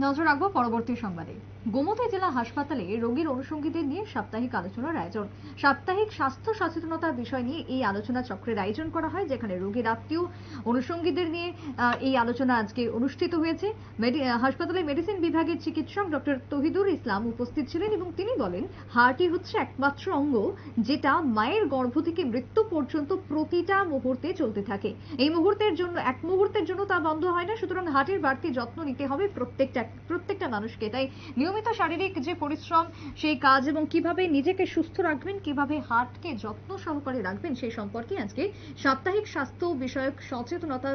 নজর রাখবো পরবর্তী সংবাদে। গোমতী জেলা হাসপাতালে রোগীর অনুষঙ্গীদের নিয়ে সাপ্তাহিক আলোচনার আয়োজন। সাপ্তাহিক স্বাস্থ্য সচেতনতার বিষয় নিয়ে এই আলোচনা চক্রের আয়োজন করা হয়, যেখানে রোগীর আত্মীয় অনুষঙ্গীদের নিয়ে এই আলোচনা আজকে অনুষ্ঠিত হয়েছে। হাসপাতালে মেডিসিন বিভাগের চিকিৎসক ডক্টর তহিদুর ইসলাম উপস্থিত ছিলেন এবং তিনি বলেন, হার্টই হচ্ছে একমাত্র অঙ্গ যেটা মায়ের গর্ভ থেকে মৃত্যু পর্যন্ত প্রতিটা মুহূর্তে চলতে থাকে। এই মুহূর্তের জন্য এক মুহূর্তের জন্য তা বন্ধ হয় না, সুতরাং হার্টের বাড়তি যত্ন নিতে হবে প্রত্যেকটা মানুষকে। তাই নিয়মিত শারীরিক যে পরিশ্রম, সেই কাজ এবং কিভাবে নিজেকে সুস্থ রাখবেন, কিভাবে হার্টকে যত্ন সহকারে রাখবেন, সেই সম্পর্কে আজকে সাপ্তাহিক স্বাস্থ্য বিষয়ক সচেতনতা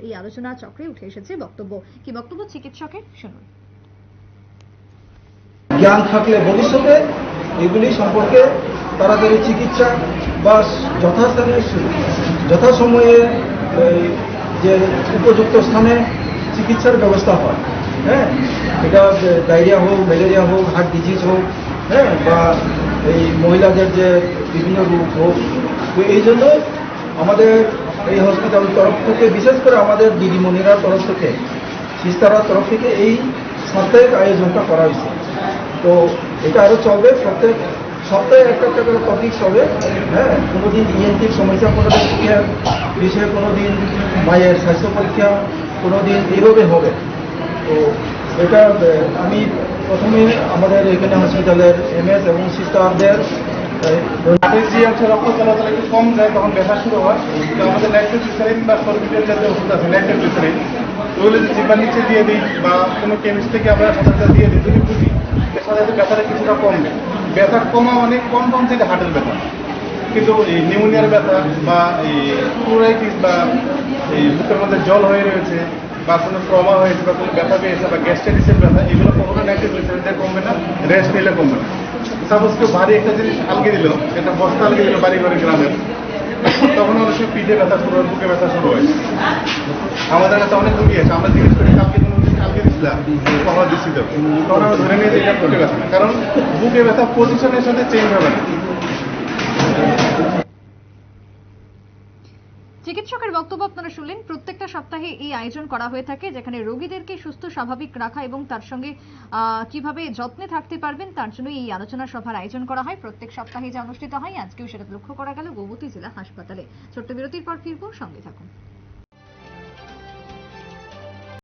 এই আলোচনা চক্রে উঠে এসেছে। বক্তব্য চিকিৎসকের শুনুন। জ্ঞান থাকলে ভবিষ্যতে এগুলি সম্পর্কে তাড়াতাড়ি চিকিৎসা বা যথাসময়ে যে উপযুক্ত স্থানে চিকিৎসার ব্যবস্থা হয়। হ্যাঁ, এটা ডায়রিয়া হোক, ম্যালেরিয়া হোক, হার্ট ডিজিজ হোক, হ্যাঁ, বা এই মহিলাদের যে বিভিন্ন রোগ হোক। তো এই জন্য আমাদের এই হসপিটালের তরফ থেকে, বিশেষ করে আমাদের দিদিমণিরার তরফ থেকে, সিস্টারার তরফ থেকে এই সাপ্তাহিক আয়োজনটা করা হয়েছে। তো এটা আরও চলবে, প্রত্যেক সপ্তাহে একটা করে টপিক হবে। হ্যাঁ, কোনোদিন ইএনটির সমস্যা, কোনোদিন শিক্ষার বিষয়ে, কোনোদিন মায়ের স্বাস্থ্য পরীক্ষা, কোনোদিন এইভাবে হবে। তো এটা আমি প্রথমে আমাদের এখানে হসপিটালের এমএস এবং সিস্টারদের রক্ত চলাচল একটু কম যায়, তখন ব্যথা শুরু হয়। তো আমাদের নাইট্রোগ্লিসারিন বা সলভিটের জাতীয় ওষুধ আছে, নাইট্রোগ্লিসারিন, ওগুলো যদি জিহ্বার নিচে দিয়ে দিই বা কোনো কেমিস্ট থেকে আমরা সাধারণত দিয়ে দিই, যদি বুঝি সাধারণত ব্যথাটা কিছুটা কমবে। ব্যথা কমা অনেক কম থেকে হার্টের ব্যথা, কিন্তু এই নিউমোনিয়ার ব্যথা বা এই ক্লোরাইটিস বা এই বুকের মধ্যে জল হয়ে রয়েছে বা কোনো ট্রমা হয়েছে বা কোনো ব্যথা পেয়েছে বা গ্যাস্ট্রাইটিসের ব্যথা, এগুলো কখনো নাইট্রোগ্লিসারিনটা কমবে না, রেস্ট নিলে কমবে না। সাপোজ কেউ ভারী একটা জিনিস আলগে দিল, একটা বস্তা আলগে দিল বাড়ি ঘরে গ্রামের, তখন অনেক সময় পিঠে ব্যথা শুরু হয়, বুকে ব্যথা শুরু হয়। আমাদের কাছে অনেক রুগী আছে, আমরা জিজ্ঞেস করি কালকে কোনো কালকে দিচ্ছিলাম, কখন দিচ্ছি তো, তখন আমরা ধরে নিয়ে যে এটা বুকে ব্যথা না, কারণ বুকে ব্যথা পজিশনের সাথে চেঞ্জ হবে না। চিকিৎসকের বক্তব্য আপনারা শুনলেন। প্রত্যেকটা সপ্তাহে এই আয়োজন করা হয়ে থাকে, যেখানে রোগীদেরকে সুস্থ স্বাভাবিক রাখা এবং তার সঙ্গে কিভাবে যত্নে থাকতে পারবেন তার জন্য এই আলোচনা সভার আয়োজন করা হয়। প্রত্যেক সপ্তাহে যা অনুষ্ঠিত হয়, আজকেও সেটা লক্ষ্য করা গেল গোমতী জেলা হাসপাতালে। ছোট্ট বিরতির পর ফিরবো, সঙ্গে থাকুন।